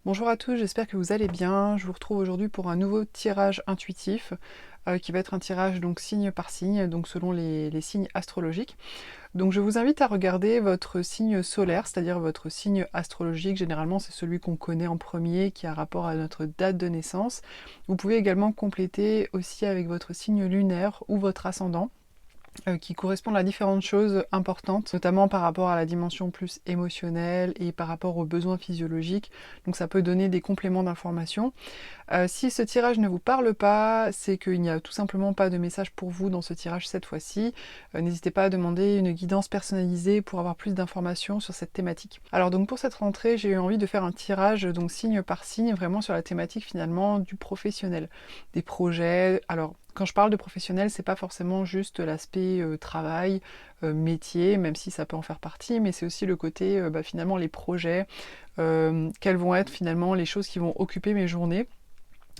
Bonjour à tous, j'espère que vous allez bien. Je vous retrouve aujourd'hui pour un nouveau tirage intuitif qui va être un tirage donc signe par signe, donc selon les signes astrologiques. Donc je vous invite à regarder votre signe solaire, c'est-à-dire votre signe astrologique. Généralement c'est celui qu'on connaît en premier, qui a rapport à notre date de naissance. Vous pouvez également compléter aussi avec votre signe lunaire ou votre ascendant, qui correspondent à différentes choses importantes, notamment par rapport à la dimension plus émotionnelle et par rapport aux besoins physiologiques. Donc ça peut donner des compléments d'informations. Si ce tirage ne vous parle pas, c'est qu'il n'y a tout simplement pas de message pour vous dans ce tirage cette fois-ci. N'hésitez pas à demander une guidance personnalisée pour avoir plus d'informations sur cette thématique. Alors donc pour cette rentrée, j'ai eu envie de faire un tirage donc signe par signe, vraiment sur la thématique finalement du professionnel, des projets. Alors quand je parle de professionnel, c'est pas forcément juste l'aspect travail, métier, même si ça peut en faire partie, mais c'est aussi le côté finalement les projets, quelles vont être finalement les choses qui vont occuper mes journées.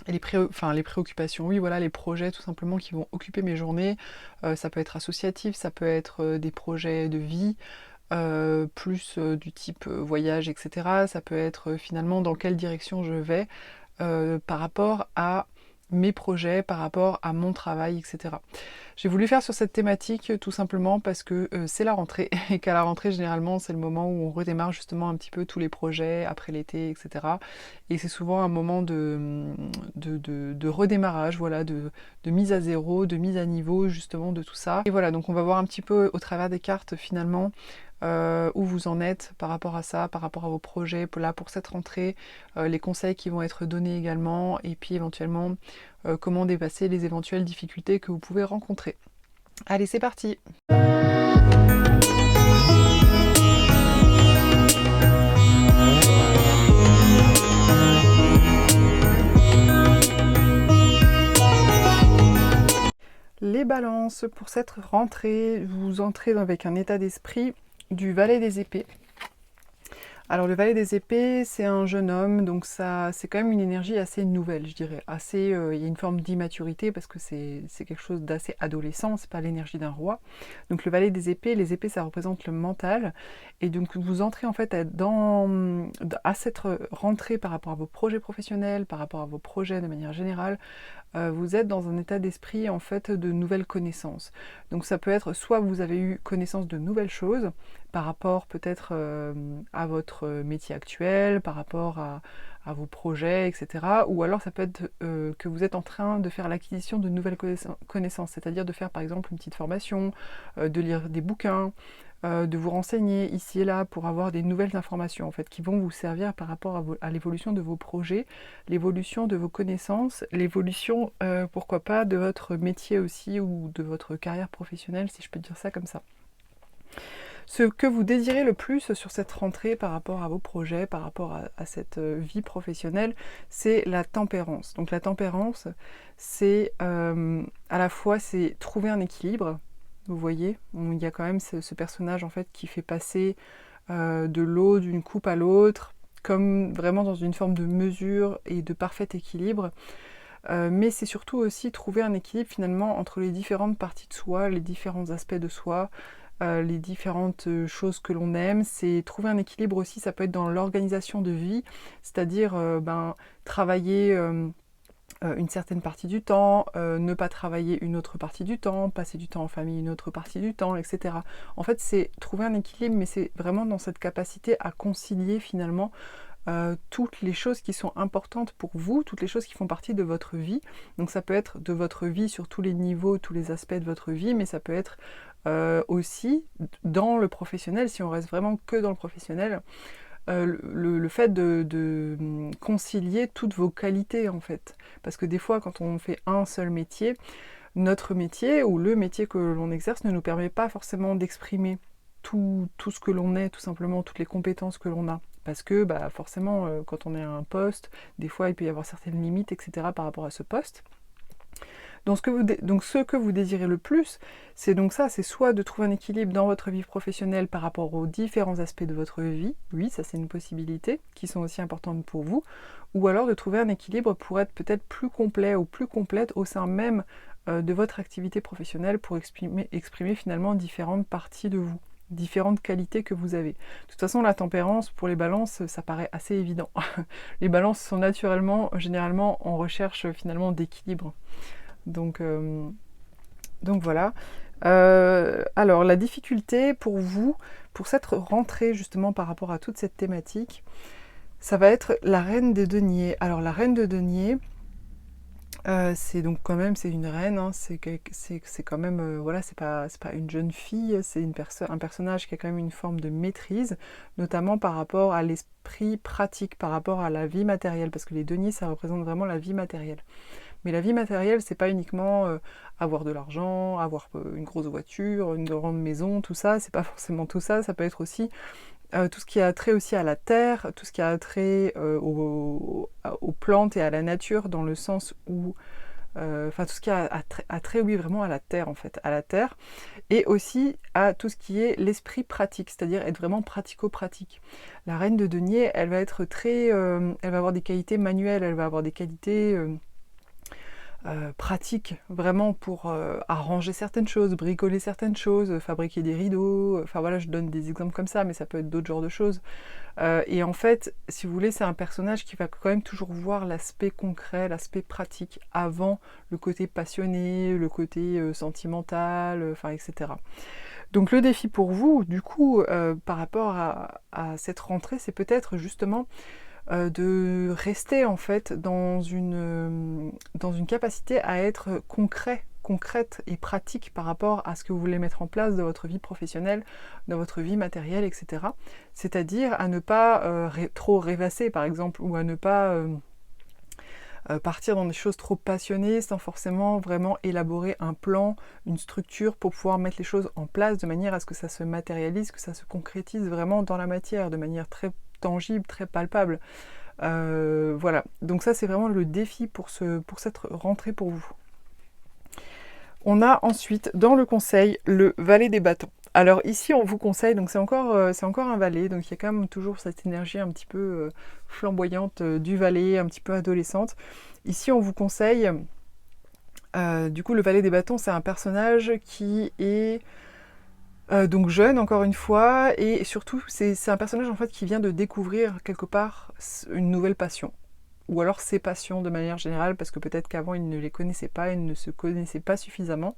Et les préoccupations, oui voilà, les projets tout simplement qui vont occuper mes journées. Ça peut être associatif, ça peut être des projets de vie, plus du type voyage, etc. Ça peut être finalement dans quelle direction je vais par rapport à mes projets, par rapport à mon travail, etc. J'ai voulu faire sur cette thématique tout simplement parce que c'est la rentrée et qu'à la rentrée généralement c'est le moment où on redémarre justement un petit peu tous les projets après l'été, etc. Et c'est souvent un moment de redémarrage, voilà, de mise à zéro, de mise à niveau justement de tout ça. Et voilà, donc on va voir un petit peu au travers des cartes finalement où vous en êtes par rapport à ça, par rapport à vos projets là pour cette rentrée, les conseils qui vont être donnés également, et puis éventuellement comment dépasser les éventuelles difficultés que vous pouvez rencontrer. Allez, c'est parti! Les balances, pour cette rentrée, vous entrez avec un état d'esprit du valet des épées. Alors le valet des épées, c'est un jeune homme, donc ça, c'est quand même une énergie assez nouvelle, je dirais. Il y a une forme d'immaturité parce que c'est quelque chose d'assez adolescent, c'est pas l'énergie d'un roi. Donc le valet des épées, les épées ça représente le mental. Et donc vous entrez en fait à cette rentrée par rapport à vos projets professionnels, par rapport à vos projets de manière générale. Vous êtes dans un état d'esprit en fait de nouvelles connaissances. Donc ça peut être soit vous avez eu connaissance de nouvelles choses par rapport peut-être à votre métier actuel, par rapport à vos projets, etc. Ou alors ça peut être que vous êtes en train de faire l'acquisition de nouvelles connaissances, c'est-à-dire de faire par exemple une petite formation, de lire des bouquins, de vous renseigner ici et là pour avoir des nouvelles informations en fait, qui vont vous servir par rapport à l'évolution de vos projets, l'évolution de vos connaissances, l'évolution, pourquoi pas, de votre métier aussi ou de votre carrière professionnelle, si je peux dire ça comme ça. Ce que vous désirez le plus sur cette rentrée par rapport à vos projets, par rapport à cette vie professionnelle, c'est la tempérance. Donc la tempérance, c'est à la fois c'est trouver un équilibre. Vous voyez, il y a quand même ce personnage en fait qui fait passer de l'eau d'une coupe à l'autre, comme vraiment dans une forme de mesure et de parfait équilibre. Mais c'est surtout aussi trouver un équilibre finalement entre les différentes parties de soi, les différents aspects de soi, les différentes choses que l'on aime. C'est trouver un équilibre aussi, ça peut être dans l'organisation de vie, c'est-à-dire travailler une certaine partie du temps, ne pas travailler une autre partie du temps, passer du temps en famille une autre partie du temps, etc. En fait, c'est trouver un équilibre, mais c'est vraiment dans cette capacité à concilier finalement toutes les choses qui sont importantes pour vous, toutes les choses qui font partie de votre vie. Donc ça peut être de votre vie sur tous les niveaux, tous les aspects de votre vie, mais ça peut être aussi dans le professionnel, si on reste vraiment que dans le professionnel, le fait de concilier toutes vos qualités en fait. Parce que des fois quand on fait un seul métier, notre métier ou le métier que l'on exerce ne nous permet pas forcément d'exprimer tout ce que l'on est, tout simplement, toutes les compétences que l'on a. Parce que forcément, quand on est à un poste, des fois il peut y avoir certaines limites, etc. par rapport à ce poste. Donc ce que vous désirez le plus, c'est donc ça, c'est soit de trouver un équilibre dans votre vie professionnelle par rapport aux différents aspects de votre vie, oui, ça c'est une possibilité, qui sont aussi importantes pour vous, ou alors de trouver un équilibre pour être peut-être plus complet ou plus complète au sein même de votre activité professionnelle pour exprimer finalement différentes parties de vous. différentes qualités que vous avez. De toute façon, la tempérance, pour les balances, ça paraît assez évident. Les balances sont naturellement, généralement, en recherche finalement d'équilibre. Donc voilà. Alors, la difficulté pour vous, pour cette rentrée justement par rapport à toute cette thématique, ça va être la reine de denier. Alors, la reine de denier, c'est donc quand même, c'est une reine, hein, c'est quand même, voilà, c'est pas une jeune fille, c'est un personnage qui a quand même une forme de maîtrise, notamment par rapport à l'esprit pratique, par rapport à la vie matérielle, parce que les deniers, ça représente vraiment la vie matérielle. Mais la vie matérielle, c'est pas uniquement avoir de l'argent, avoir une grosse voiture, une grande maison, tout ça, c'est pas forcément tout ça, ça peut être aussi tout ce qui a trait aussi à la terre, tout ce qui a trait aux plantes et à la nature, dans le sens où enfin tout ce qui a trait, oui, vraiment à la terre en fait, à la terre, et aussi à tout ce qui est l'esprit pratique, c'est-à-dire être vraiment pratico-pratique. La reine de denier, elle va être très, elle va avoir des qualités manuelles, elle va avoir des qualités pratique vraiment pour arranger certaines choses, bricoler certaines choses, fabriquer des rideaux, enfin voilà, je donne des exemples comme ça, mais ça peut être d'autres genres de choses. Et en fait, si vous voulez, c'est un personnage qui va quand même toujours voir l'aspect concret, l'aspect pratique, avant le côté passionné, le côté sentimental, enfin etc. Donc le défi pour vous, du coup, par rapport à cette rentrée, c'est peut-être justement de rester en fait dans une capacité à être concrète et pratique par rapport à ce que vous voulez mettre en place dans votre vie professionnelle, dans votre vie matérielle, etc. C'est-à-dire à ne pas trop rêvasser par exemple, ou à ne pas partir dans des choses trop passionnées sans forcément vraiment élaborer un plan, une structure pour pouvoir mettre les choses en place de manière à ce que ça se matérialise, que ça se concrétise vraiment dans la matière, de manière très tangible, très palpable. Voilà, donc ça c'est vraiment le défi pour cette rentrée pour vous. On a ensuite dans le conseil le valet des bâtons. Alors ici on vous conseille, donc c'est encore un valet, donc il y a quand même toujours cette énergie un petit peu flamboyante du valet, un petit peu adolescente. Ici on vous conseille, du coup le valet des bâtons, c'est un personnage qui est donc jeune encore une fois, et surtout c'est un personnage en fait qui vient de découvrir quelque part une nouvelle passion, ou alors ses passions de manière générale, parce que peut-être qu'avant il ne les connaissait pas, il ne se connaissait pas suffisamment.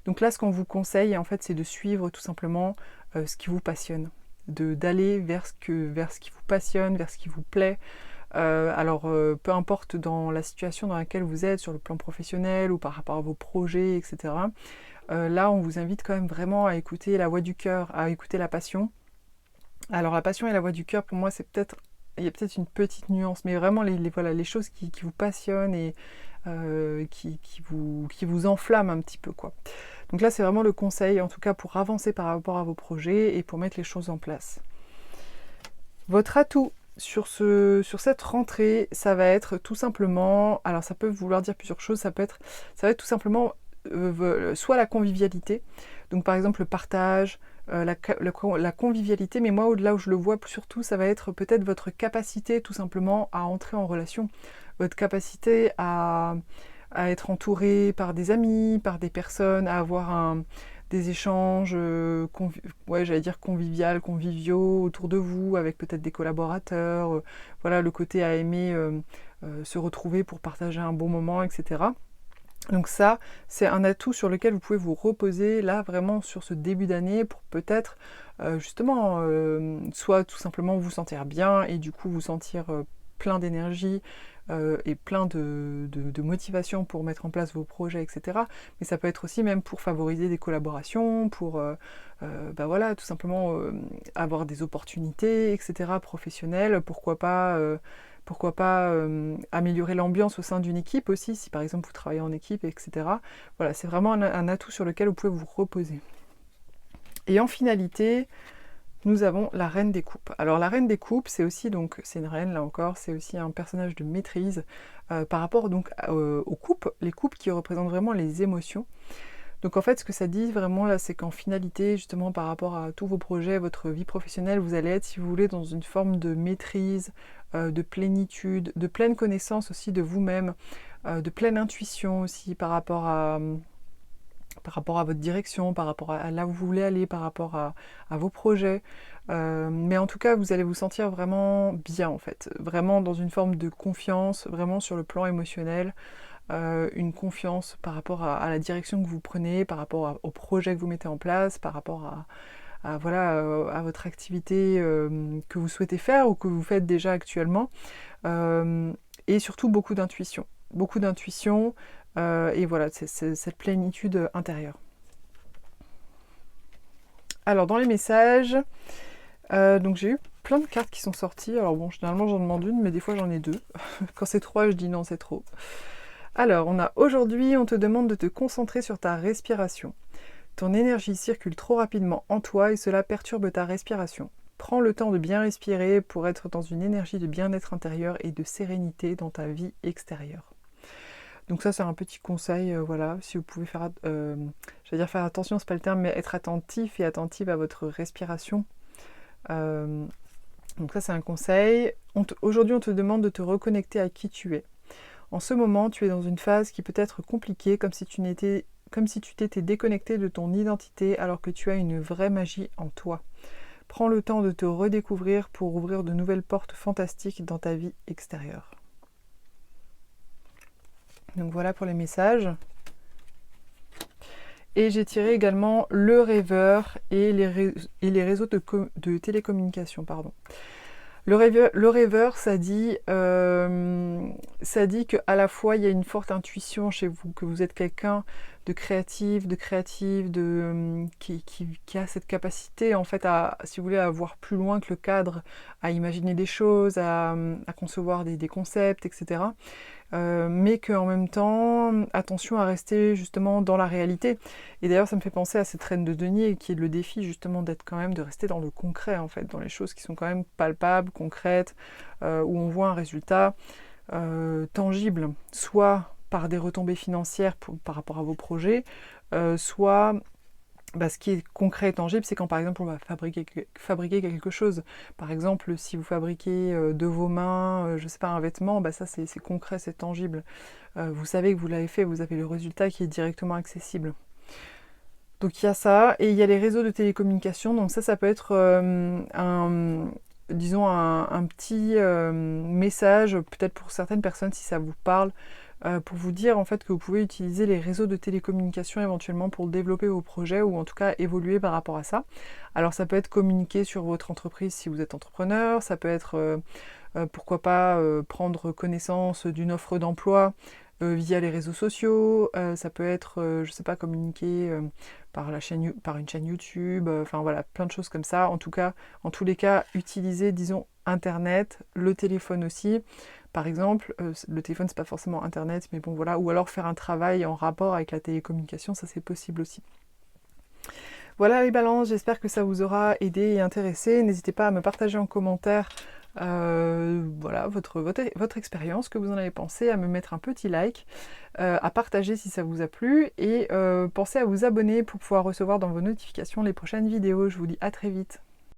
Donc là ce qu'on vous conseille en fait c'est de suivre tout simplement ce qui vous passionne, d'aller vers ce qui vous passionne, vers ce qui vous plaît. Alors peu importe dans la situation dans laquelle vous êtes, sur le plan professionnel ou par rapport à vos projets, etc. Là, on vous invite quand même vraiment à écouter la voix du cœur, à écouter la passion. Alors la passion et la voix du cœur, pour moi, il y a peut-être une petite nuance, mais vraiment voilà, les choses qui vous passionnent et qui vous enflamment un petit peu, quoi. Donc là, c'est vraiment le conseil, en tout cas pour avancer par rapport à vos projets et pour mettre les choses en place. Votre atout sur cette rentrée, ça va être tout simplement, alors ça peut vouloir dire plusieurs choses, ça va être tout simplement soit la convivialité, donc par exemple le partage, la convivialité, mais moi au-delà où je le vois surtout, ça va être peut-être votre capacité tout simplement à entrer en relation, votre capacité à être entouré par des amis, par des personnes, à avoir des échanges j'allais dire conviviaux autour de vous, avec peut-être des collaborateurs, voilà, le côté à aimer se retrouver pour partager un bon moment, etc. Donc ça, c'est un atout sur lequel vous pouvez vous reposer là vraiment sur ce début d'année pour peut-être justement soit tout simplement vous sentir bien et du coup vous sentir plein d'énergie et plein de motivation pour mettre en place vos projets, etc. Mais ça peut être aussi même pour favoriser des collaborations, pour voilà, tout simplement avoir des opportunités, etc. professionnelles, pourquoi pas améliorer l'ambiance au sein d'une équipe aussi, si par exemple vous travaillez en équipe, etc. Voilà, c'est vraiment un atout sur lequel vous pouvez vous reposer. Et en finalité, nous avons la reine des coupes. Alors la reine des coupes, c'est aussi, donc c'est une reine là encore, c'est aussi un personnage de maîtrise par rapport donc aux coupes, les coupes qui représentent vraiment les émotions. Donc en fait, ce que ça dit vraiment là, c'est qu'en finalité, justement par rapport à tous vos projets, votre vie professionnelle, vous allez être, si vous voulez, dans une forme de maîtrise, de plénitude, de pleine connaissance aussi de vous-même, de pleine intuition aussi par rapport par rapport à votre direction, par rapport à là où vous voulez aller, par rapport à vos projets. Mais en tout cas, vous allez vous sentir vraiment bien en fait, vraiment dans une forme de confiance, vraiment sur le plan émotionnel, une confiance par rapport à la direction que vous prenez, par rapport au projet que vous mettez en place, par rapport voilà, à votre activité que vous souhaitez faire ou que vous faites déjà actuellement. Et surtout beaucoup d'intuition. Beaucoup d'intuition et voilà, c'est cette plénitude intérieure. Alors dans les messages, donc j'ai eu plein de cartes qui sont sorties. Alors bon, généralement j'en demande une, mais des fois j'en ai deux. Quand c'est trois, je dis non, c'est trop. Alors, on a aujourd'hui, on te demande de te concentrer sur ta respiration. Ton énergie circule trop rapidement en toi et cela perturbe ta respiration. Prends le temps de bien respirer pour être dans une énergie de bien-être intérieur et de sérénité dans ta vie extérieure. Donc ça, c'est un petit conseil, voilà, si vous pouvez faire, j'allais dire faire attention, c'est pas le terme, mais être attentif et attentive à votre respiration. Donc ça, c'est un conseil. Aujourd'hui, on te demande de te reconnecter à qui tu es. En ce moment, tu es dans une phase qui peut être compliquée, comme si tu t'étais déconnecté de ton identité alors que tu as une vraie magie en toi. Prends le temps de te redécouvrir pour ouvrir de nouvelles portes fantastiques dans ta vie extérieure. Donc voilà pour les messages. Et j'ai tiré également le rêveur et les réseaux de télécommunication, pardon. Le rêveur, ça dit qu'à la fois il y a une forte intuition chez vous, que vous êtes quelqu'un de créatif, qui a cette capacité en fait à, si vous voulez, à voir plus loin que le cadre, à imaginer des choses, à concevoir des concepts, etc. Mais qu'en même temps, attention à rester justement dans la réalité. Et d'ailleurs, ça me fait penser à cette reine de denier qui est le défi justement d'être quand même, de rester dans le concret en fait, dans les choses qui sont quand même palpables, concrètes, où on voit un résultat tangible, soit par des retombées financières par rapport à vos projets, soit ce qui est concret et tangible, c'est quand par exemple on va fabriquer quelque chose. Par exemple, si vous fabriquez de vos mains, je sais pas, un vêtement, ça c'est concret, c'est tangible. Vous savez que vous l'avez fait, vous avez le résultat qui est directement accessible. Donc il y a ça, et il y a les réseaux de télécommunication, donc ça peut être disons un petit message, peut-être pour certaines personnes si ça vous parle, pour vous dire en fait que vous pouvez utiliser les réseaux de télécommunication éventuellement pour développer vos projets ou en tout cas évoluer par rapport à ça. Alors ça peut être communiquer sur votre entreprise si vous êtes entrepreneur, ça peut être pourquoi pas prendre connaissance d'une offre d'emploi via les réseaux sociaux, ça peut être, je sais pas, communiquer par une chaîne YouTube, enfin voilà, plein de choses comme ça. En tout cas, en tous les cas, utiliser, disons, Internet, le téléphone aussi. Par exemple, le téléphone c'est pas forcément Internet, mais bon voilà, ou alors faire un travail en rapport avec la télécommunication, ça c'est possible aussi. Voilà les balances, j'espère que ça vous aura aidé et intéressé. N'hésitez pas à me partager en commentaire voilà, votre expérience, que vous en avez pensé, à me mettre un petit like, à partager si ça vous a plu et pensez à vous abonner pour pouvoir recevoir dans vos notifications les prochaines vidéos. Je vous dis à très vite.